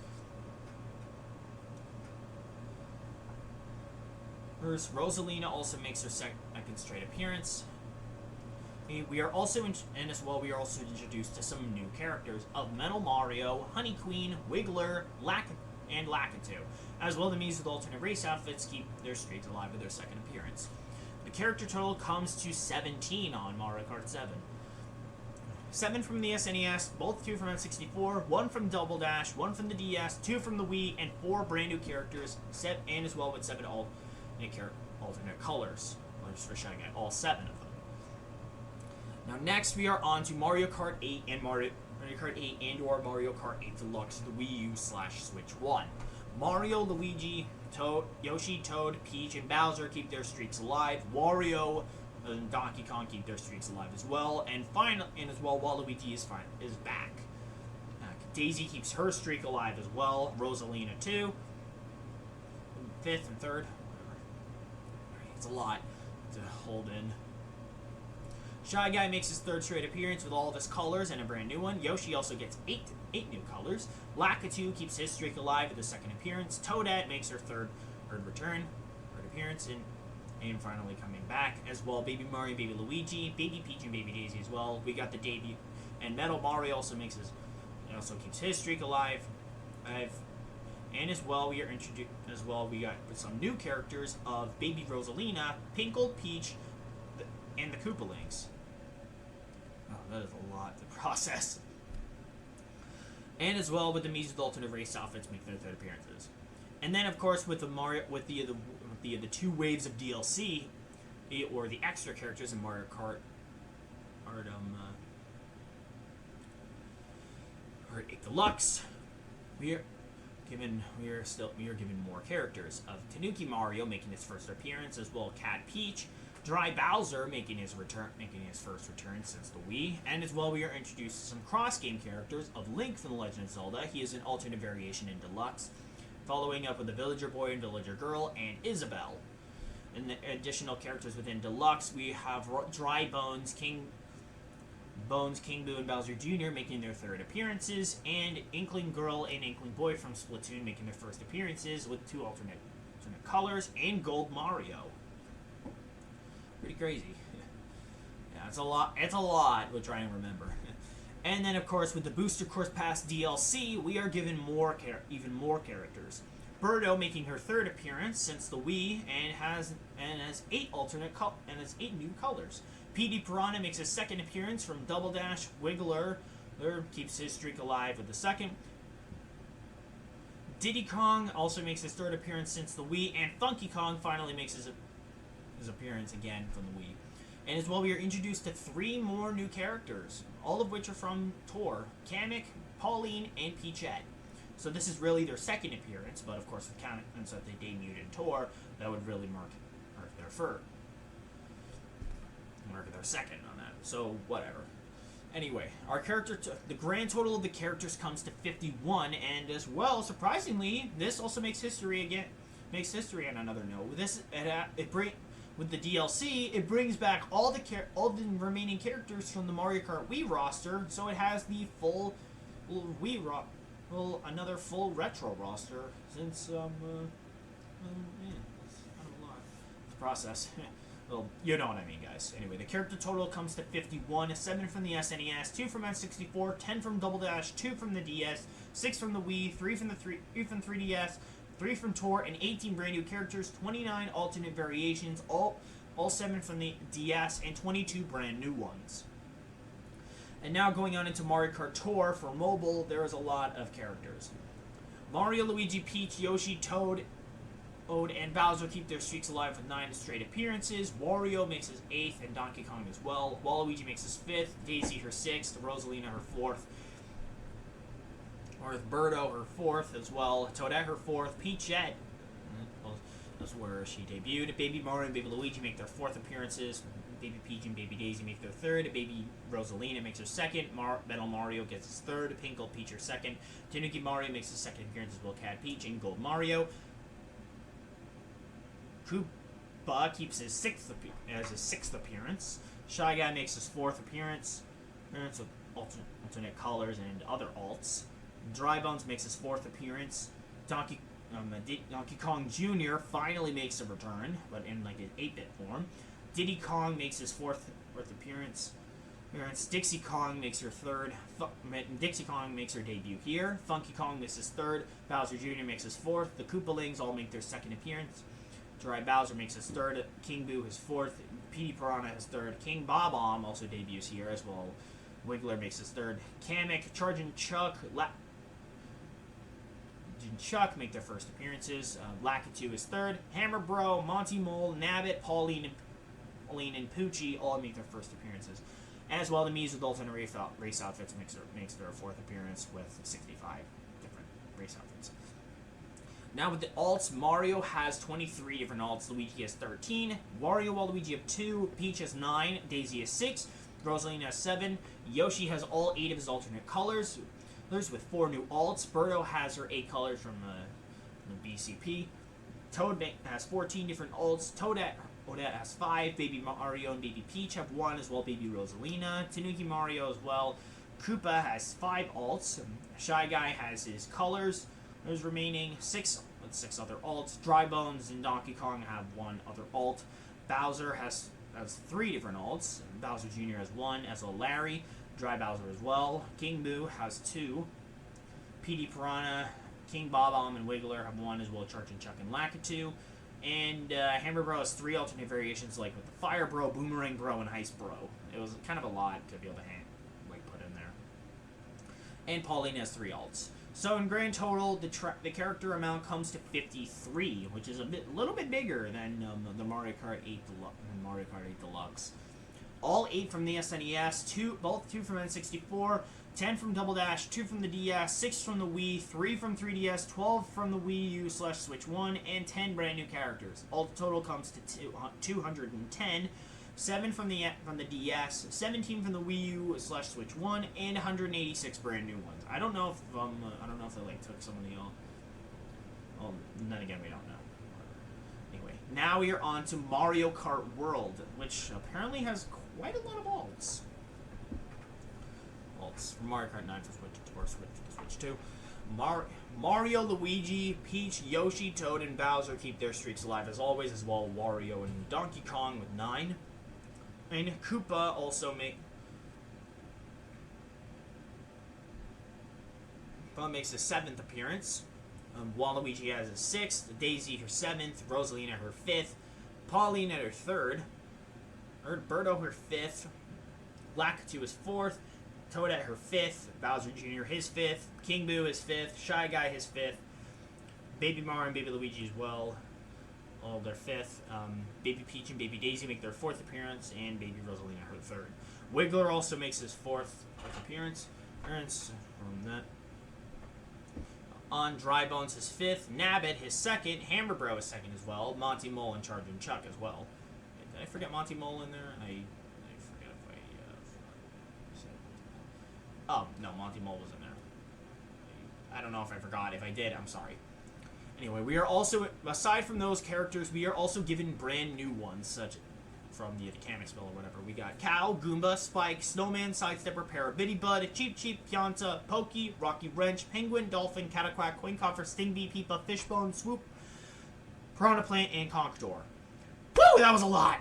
Rosalina also makes her second straight appearance. We are also introduced to some new characters of Metal Mario, Honey Queen, Wiggler, and Lakitu. As well, the Mii's with alternate race outfits keep their streaks alive with their second appearance. The character total comes to 17 on Mario Kart 7. 7 from the SNES, both 2 from N64, 1 from Double Dash, 1 from the DS, 2 from the Wii, and 4 brand new characters, and as well with 7 alternate colors for Shy Guy, all 7 of them. Now next we are on to Mario Kart 8 and Mario Kart 8 and/or Mario Kart 8 Deluxe, the Wii U/Switch 1. Mario, Luigi, Yoshi, Toad, Peach, and Bowser keep their streaks alive. Wario and Donkey Kong keep their streaks alive as well. And as well, Waluigi is back. Daisy keeps her streak alive as well. Rosalina too. 5th and 3rd. It's a lot to hold in. Shy Guy makes his 3rd straight appearance with all of his colors and a brand new one. Yoshi also gets 8 new colors. Lakitu keeps his streak alive with his 2nd appearance. Toadette makes her third appearance, and finally coming back as well. Baby Mario, Baby Luigi, Baby Peach, and Baby Daisy as well. We got the debut, and Metal Mario also keeps his streak alive. And as well, we got some new characters of Baby Rosalina, Pinkle, Peach, and the Koopalings. Oh, that is a lot to process. And as well, with the Mii's with alternate race outfits make their 3rd appearances. And then, of course, with the 2 waves of DLC, or the extra characters in Mario Kart, Art 8 Deluxe, we are given more characters of Tanuki Mario making his 1st appearance, as well Cat Peach, Dry Bowser making his first return since the Wii, and as well we are introduced to some cross-game characters of Link from The Legend of Zelda. He is an alternate variation in Deluxe, following up with the Villager Boy and Villager Girl and Isabelle. In the additional characters within Deluxe, we have Dry Bones, King Boo, and Bowser Jr. making their 3rd appearances, and Inkling Girl and Inkling Boy from Splatoon making their 1st appearances with 2 alternate colors, and Gold Mario. Pretty crazy. Yeah, it's a lot. It's a lot. We'll try and remember. And then, of course, with the Booster Course Pass DLC, we are given even more characters. Birdo making her 3rd appearance since the Wii, and has 8 new colors. PD Piranha makes his 2nd appearance from Double Dash. Wiggler keeps his streak alive with the 2nd. Diddy Kong also makes his 3rd appearance since the Wii, and Funky Kong finally makes his appearance again from the Wii. And as well, we are introduced to 3 more new characters, all of which are from Tor: Kamek, Pauline, and Peachette. So this is really their 2nd appearance, but of course, with Kamek, and so if they debuted in Tor, that would really mark their 2nd on that. So whatever. Anyway, the grand total of the characters comes to 51, and as well, surprisingly, this also makes history again. Makes history on another note. With the DLC, it brings back all the remaining characters from the Mario Kart Wii roster, so it has the full another full retro roster since it's kind of a lot to process. Well, you know what I mean, guys. Anyway, the character total comes to 51, 7 from the SNES, 2 from N64, 10 from Double Dash, 2 from the DS, 6 from the Wii, 3 from the 3DS, 3 from Tour, and 18 brand new characters, 29 alternate variations, all 7 from the DS, and 22 brand new ones. And now going on into Mario Kart Tour for mobile, there is a lot of characters. Mario, Luigi, Peach, Yoshi, Toad, and Bowser keep their streaks alive with 9 straight appearances. Wario makes his 8th, and Donkey Kong as well. Waluigi makes his 5th, Daisy her 6th, Rosalina her 4th, Birdo her 4th as well, Toadette her 4th, Peachette, that's where she debuted. Baby Mario and Baby Luigi make their 4th appearances. Baby Peach and Baby Daisy make their 3rd. Baby Rosalina makes her 2nd. Metal Mario gets his 3rd. Pink Gold Peach her 2nd. Tanuki Mario makes his 2nd appearance as well. Cat Peach and Gold Mario. Koopa keeps his 6th appearance. Shy Guy makes his 4th appearance. With alternate colors and other alts. Dry Bones makes his 4th appearance. Donkey Kong Jr. finally makes a return, but in like an 8-bit form. Diddy Kong makes his 4th appearance. Dixie Kong makes her 3rd. Dixie Kong makes her debut here. Funky Kong makes his 3rd. Bowser Jr. makes his 4th. The Koopalings all make their 2nd appearance. Dry Bowser makes his 3rd. King Boo his 4th. Petey Piranha his 3rd. King Bob-omb also debuts here as well. Wiggler makes his 3rd. Kamek, Chargin' Chuck, Chuck make their 1st appearances. Lakitu is 3rd. Hammer Bro, Monty Mole, Nabbit, Pauline, and Poochie all make their 1st appearances. As well, the Mii's with alternate race outfits makes their 4th appearance with 65 different race outfits. Now with the alts, Mario has 23 different alts. Luigi has 13. Wario, Waluigi have 2. Peach has 9. Daisy has 6. Rosalina has 7. Yoshi has all 8 of his alternate colors with 4 new alts. Birdo has her 8 colors from the BCP. Toad has 14 different alts. Odette has 5. Baby Mario and Baby Peach have 1, as well Baby Rosalina. Tanuki Mario as well. Koopa has 5 alts. Shy Guy has his colors. There's remaining 6 other alts. Dry Bones and Donkey Kong have 1 other alt. Bowser has 3 different alts. Bowser Jr. has 1, as well Larry. Dry Bowser as well. King Boo has 2. Petey Piranha, King Bob-omb, and Wiggler have 1, as well Chargin' Chuck and Lakitu. And Hammer Bro has 3 alternate variations, like with the Fire Bro, Boomerang Bro, and Heist Bro. It was kind of a lot to be able to put in there. And Pauline has 3 alts. So in grand total, the character amount comes to 53, which is a little bit bigger than the Mario Kart 8 Deluxe. All 8 from the SNES, both 2 from N64, 10 from Double Dash, 2 from the DS, 6 from the Wii, 3 from 3DS, 12 from the Wii U/Switch 1, and 10 brand new characters. All total comes to 210, 7 from the DS, 17 from the Wii U/Switch 1, and 186 brand new ones. I don't know if they took some of the well, then again we don't know. Anyway, now we are on to Mario Kart World, which apparently has quite a lot of alts. Alts from Mario Kart 9 for Switch 2. Mario, Luigi, Peach, Yoshi, Toad, and Bowser keep their streaks alive as always, as well Wario and Donkey Kong with 9. And Koopa also makes his 7th appearance. Waluigi has his 6th, Daisy her 7th, Rosalina her 5th, Pauline at her 3rd, Birdo her 5th, Lakitu his 4th, Toad at her 5th, Bowser Jr. his 5th, King Boo his 5th, Shy Guy his 5th, Baby Mario and Baby Luigi as well, all their 5th. Baby Peach and Baby Daisy make their 4th appearance, and Baby Rosalina her 3rd. Wiggler also makes his 4th appearance from that. On Dry Bones his 5th, Nabbit his 2nd, Hammer Bro his 2nd as well, Monty Mole and Chargin' Chuck as well. Did I forget Monty Mole in there? I forget if I said. Oh, no, Monty Mole was in there. I don't know if I forgot. If I did, I'm sorry. Anyway, we are also, aside from those characters, we are also given brand new ones, such from the Kamek spell or whatever. We got Cow, Goomba, Spike, Snowman, Sidestepper, Parabitty Bud, Cheep Cheep, Pianta, Pokey, Rocky Wrench, Penguin, Dolphin, Cataquack, Coincoffer, Stingbee, Peepa, Fishbone, Swoop, Piranha Plant, and Conch Door. Woo! That was a lot!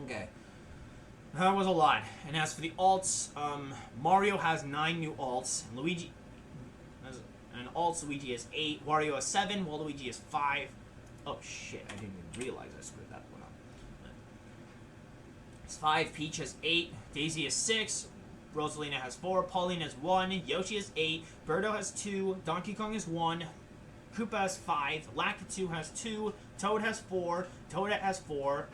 Okay. That was a lot. And as for the alts, Mario has 9 new alts. Luigi has an alts. Luigi has 8. Wario has 7. Waluigi has 5. Oh shit! I didn't even realize I screwed that one up. It's 5. Peach has 8. Daisy has 6. Rosalina has 4. Pauline has 1. Yoshi has 8. Birdo has 2. Donkey Kong has 1. Koopa has 5. Lakitu has 2. Toad has 4. Toadette has 4.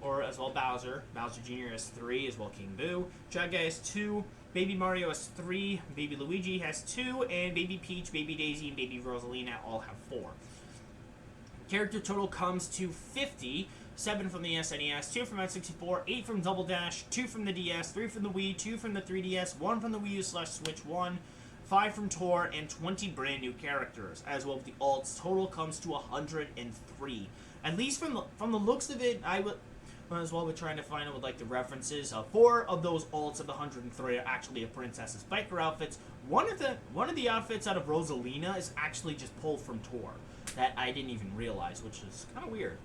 Or as well Bowser. Bowser Jr. has 3, as well King Boo. Jagga has 2. Baby Mario has 3. Baby Luigi has 2. And Baby Peach, Baby Daisy, and Baby Rosalina all have 4. Character total comes to 50. 7 from the SNES, 2 from N64, 8 from Double Dash, 2 from the DS, 3 from the Wii, 2 from the 3DS, 1 from the Wii U/Switch 1, 5 from Tor, and 20 brand new characters. As well with the alts, total comes to 103. At least from the looks of it, I would, as well, we're trying to find out with like the references. 4 of those alts of the 103 are actually of Princess's biker outfits. One of the outfits out of Rosalina is actually just pulled from Tor that I didn't even realize, which is kind of weird.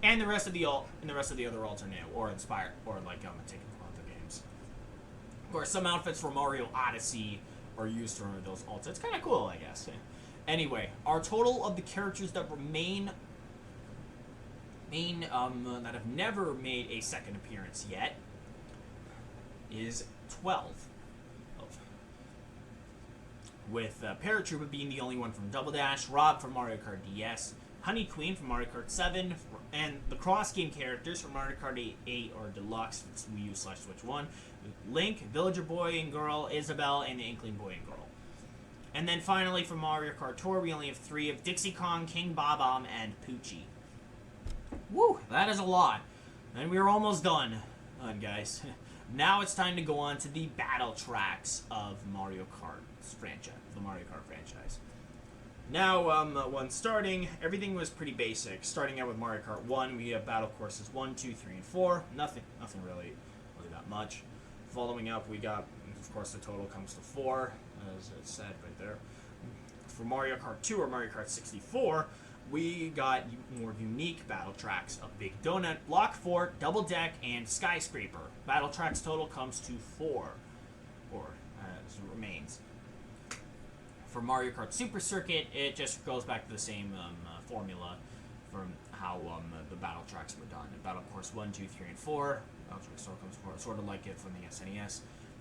And the rest of the other alts are new or inspired or like taken from other games. Of course, some outfits from Mario Odyssey are used for those alts. It's kind of cool, I guess. Anyway, our total of the characters that remain that have never made a second appearance yet is 12. With Paratroopa being the only one from Double Dash, Rob from Mario Kart DS, Honey Queen from Mario Kart 7, and the cross-game characters from Mario Kart 8 or Deluxe, it's Wii U/Switch 1, Link, Villager Boy and Girl, Isabelle, and the Inkling Boy and Girl. And then finally, from Mario Kart Tour, we only have 3 of Dixie Kong, King Bob-omb, and Poochie. Woo! That is a lot. And we're almost done, guys. Now it's time to go on to the battle tracks of Mario Kart's franchise, the Mario Kart franchise. Now, when starting, everything was pretty basic. Starting out with Mario Kart 1, we have battle courses 1, 2, 3, and 4. Nothing really that much. Following up, we got, of course, the total comes to 4, as it said right there. For Mario Kart 2 or Mario Kart 64, we got more unique battle tracks of Big Donut, Block Fort, Double Deck, and Skyscraper. Battle tracks total comes to 4, or as it remains. For Mario Kart Super Circuit, it just goes back to the same formula from how the battle tracks were done. Battle Course 1, 2, 3, and 4. Battle Track still comes 4, sort of like it from the SNES.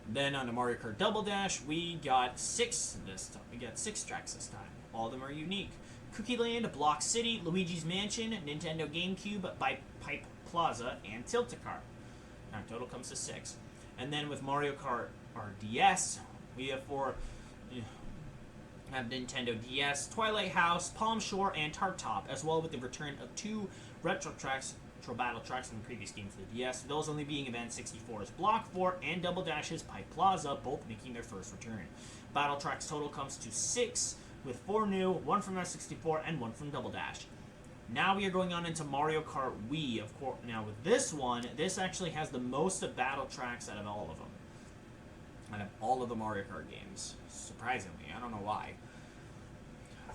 Then on the Mario Kart Double Dash, we got 6 this time. We got 6 tracks this time. All of them are unique. Cookie Land, Block City, Luigi's Mansion, Nintendo GameCube, Pipe Plaza, and Tilt-A-Car. Now total comes to 6. And then with Mario Kart DS, we have 4. Have Nintendo DS, Twilight House, Palm Shore, and Tart Top, as well with the return of 2 retro battle tracks from the previous game for the DS, those only being of N64's Block Fort and Double Dash's Pipe Plaza, both making their first return. Battle tracks total comes to 6, with 4 new, 1 from N64, and 1 from Double Dash. Now we are going on into Mario Kart Wii, of course. Now with this one, this actually has the most of battle tracks out of all of them. Out of all of the Mario Kart games. Surprisingly, I don't know why.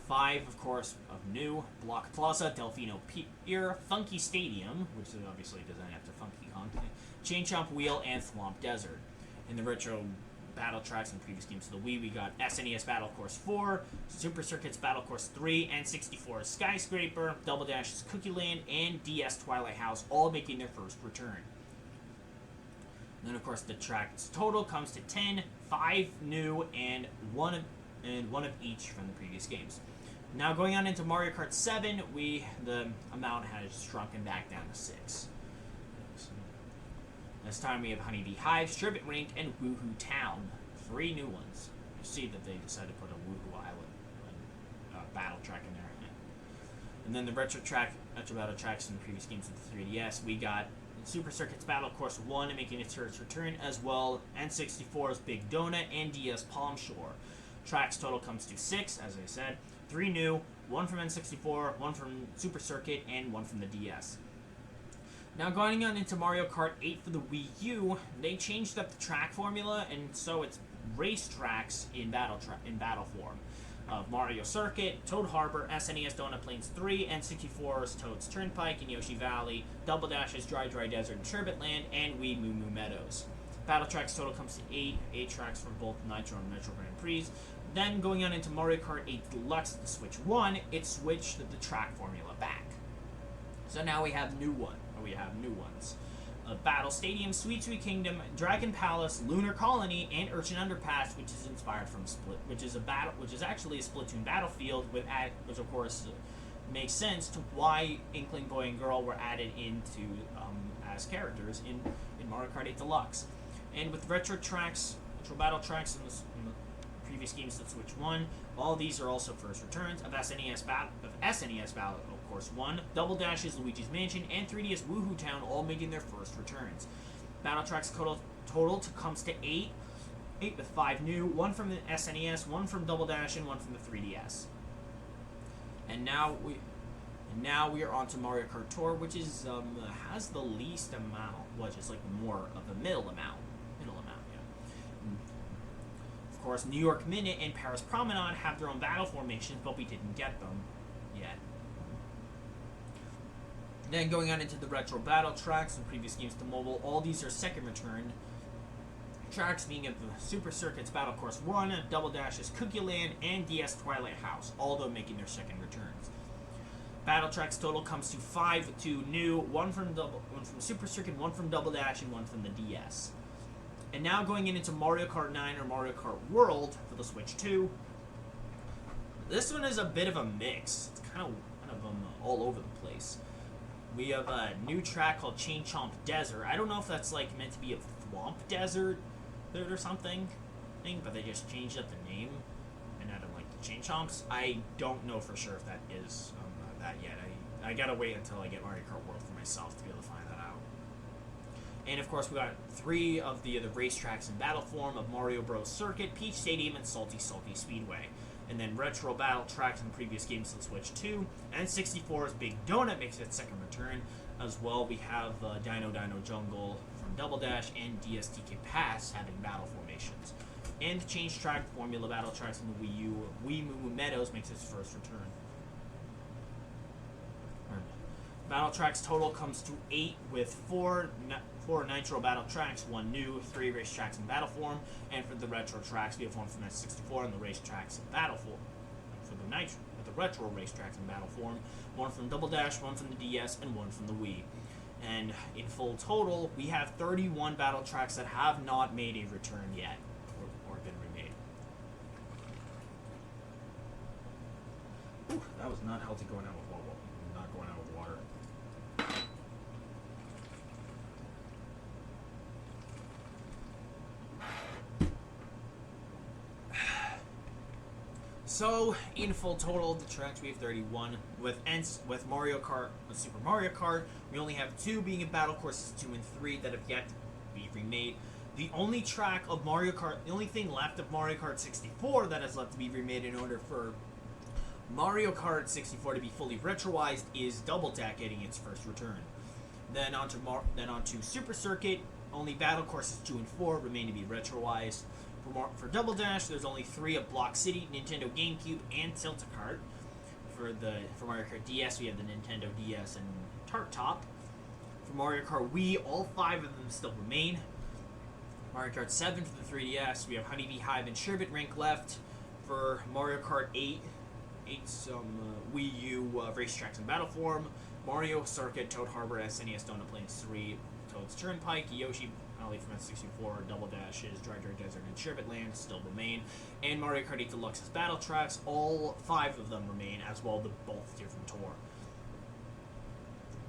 5, of course, of new, Block Plaza, Delfino Pier, Funky Stadium, which obviously doesn't have to Funky Kong, Chain Chomp Wheel, and Thwomp Desert. In the retro battle tracks in previous games of the Wii, we got SNES Battle Course 4, Super Circuit's Battle Course 3, and 64's Skyscraper, Double Dash's Cookie Land, and DS Twilight House, all making their first return. And then, of course, the tracks total comes to 10, 5 new, and one of each from the previous games. Now, going on into Mario Kart 7, the amount has shrunken back down to 6. This time we have Honeybee Hive, Sherbet Rink, and Woohoo Town. 3 new ones. You see that they decided to put a Woohoo Island battle track in there. And then the retro battle tracks from the previous games of the 3DS, we got Super Circuit's Battle Course 1 making its first return, as well N64's Big Donut and DS Palm Shore. Tracks total comes to 6, as I said. 3 new, 1 from N64, 1 from Super Circuit, and 1 from the DS. Now going on into Mario Kart 8 for the Wii U, they changed up the track formula, and so it's race tracks in battle form. of Mario Circuit, Toad Harbor, SNES Donut Plains 3, and 64's Toad's Turnpike in Yoshi Valley, Double Dash's Dry Desert and Sherbet Land, and Wii Moo Moo Meadows. Battle Tracks total comes to 8 tracks from both Nitro and Metro Grand Prix. Then going on into Mario Kart 8 Deluxe, the Switch 1, it switched the track formula back. So now we have new ones. Battle Stadium, Sweet Sweet Kingdom, Dragon Palace, Lunar Colony, and Urchin Underpass, which is inspired from Split, which is actually a Splatoon battlefield, which of course makes sense to why Inkling Boy and Girl were added into as characters in Mario Kart 8 Deluxe. And with retro battle tracks in the previous games that Switch 1, all these are also first returns of SNES Battle, of course, 1, Double Dash's Luigi's Mansion, and 3DS Woohoo Town all making their first returns. Battle Tracks total comes to 8 with 5 new, 1 from the SNES, 1 from Double Dash, and 1 from the 3DS. And now we are on to Mario Kart Tour, which is has the least amount, which is like more of a middle amount. Of course, New York Minute and Paris Promenade have their own battle formations, but we didn't get them yet. Then going on into the retro battle tracks from previous games to mobile, all these are second return tracks, being of the Super Circuits Battle Course 1, Double Dash's Cookie Land, and DS Twilight House, all of them making their second returns. Battle Tracks total comes to 5 with 2 new, 1 from Super Circuit, 1 from Double Dash, and 1 from the DS. And now going into Mario Kart 9 or Mario Kart World for the Switch 2. This one is a bit of a mix. It's kind of all over the place. We have a new track called Chain Chomp Desert. I don't know if that's like meant to be a Thwomp Desert or something, but they just changed up the name and added like the Chain Chomps. I don't know for sure if that is that yet. I gotta wait until I get Mario Kart World for myself to be able to find that out. And of course, we got 3 of the racetracks in battle form of Mario Bros. Circuit, Peach Stadium, and Salty Speedway. And then retro battle tracks from previous games to Switch 2, and 64's Big Donut makes its second return. As well, we have Dino Jungle from Double Dash and DSTK Pass having battle formations. And the change track formula battle tracks in the Wii Moo Moo Meadows makes its first return. Battle tracks total comes to 8 with 4 Nitro battle tracks, 1 new, 3 racetracks in battle form, and for the retro tracks we have 1 from N64 and the racetracks in battle form. For the retro racetracks in battle form, 1 from Double Dash, 1 from the DS, and 1 from the Wii. And in full total, we have 31 battle tracks that have not made a return yet, or been remade. Ooh, that was not healthy going out with water. Not going out with water. So, in full total of the tracks, we have 31. With Mario Kart, with Super Mario Kart, we only have 2 being in Battle Courses 2 and 3 that have yet to be remade. The only track of Mario Kart, the only thing left of Mario Kart 64 that has left to be remade in order for Mario Kart 64 to be fully retroized is Double Deck getting its first return. Then onto Super Circuit, only Battle Courses 2 and 4 remain to be retroized. For Double Dash, there's only 3 of Block City, Nintendo GameCube, and Tilt-A-Kart. For Mario Kart DS, we have the Nintendo DS and Tart Top. For Mario Kart Wii, all 5 of them still remain. Mario Kart 7 for the 3DS, we have Honeybee Hive and Sherbet Rink left. For Mario Kart 8, Wii U racetracks in battle form. Mario Circuit, Toad Harbor, SNES Donut Plains 3, Toad's Turnpike, Yoshi Valley from N64, Double Dashes, Dry Desert, and Sherbet Land still remain. And Mario Kart 8 Deluxe's battle tracks, all 5 of them remain, as well as both different tour.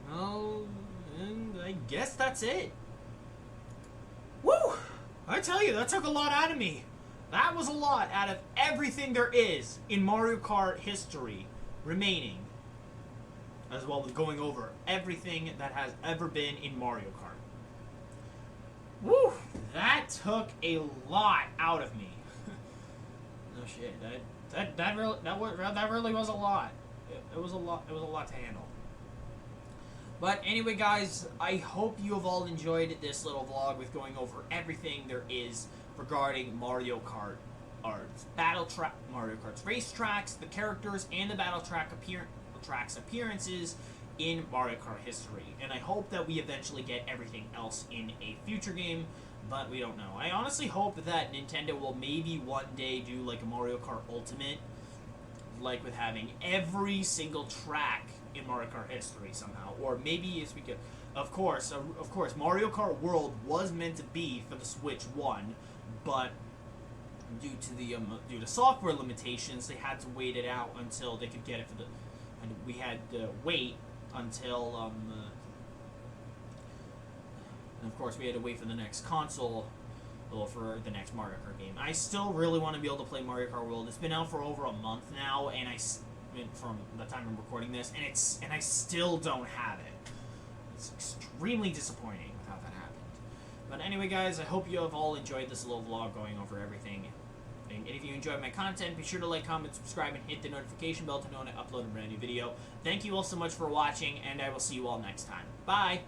Well, and I guess that's it. Woo! I tell you, that took a lot out of me. That was a lot out of everything there is in Mario Kart history remaining, as well as going over everything that has ever been in Mario Kart. Woo! That took a lot out of me. No shit. That really was a lot. It was a lot. It was a lot to handle. But anyway, guys, I hope you have all enjoyed this little vlog with going over everything there is regarding Mario Kart our Mario Kart's race tracks, the characters, and the tracks appearances in Mario Kart history. And I hope that we eventually get everything else in a future game, but we don't know. I honestly hope that Nintendo will maybe one day do like a Mario Kart Ultimate, like with having every single track in Mario Kart history somehow, or maybe as we could. Of course, Mario Kart World was meant to be for the Switch 1, but due to software limitations, they had to wait it out until they could get it for the. And we had to wait until and of course we had to wait for the next console. Well, for the next Mario Kart game. I still really want to be able to play Mario Kart World. It's been out for over a month now, and from the time I'm recording this, and I still don't have it. It's extremely disappointing with how that happened. But anyway, guys, I hope you have all enjoyed this little vlog going over everything. And if you enjoyed my content, be sure to like, comment, subscribe, and hit the notification bell to know when I upload a brand new video. Thank you all so much for watching, and I will see you all next time. Bye!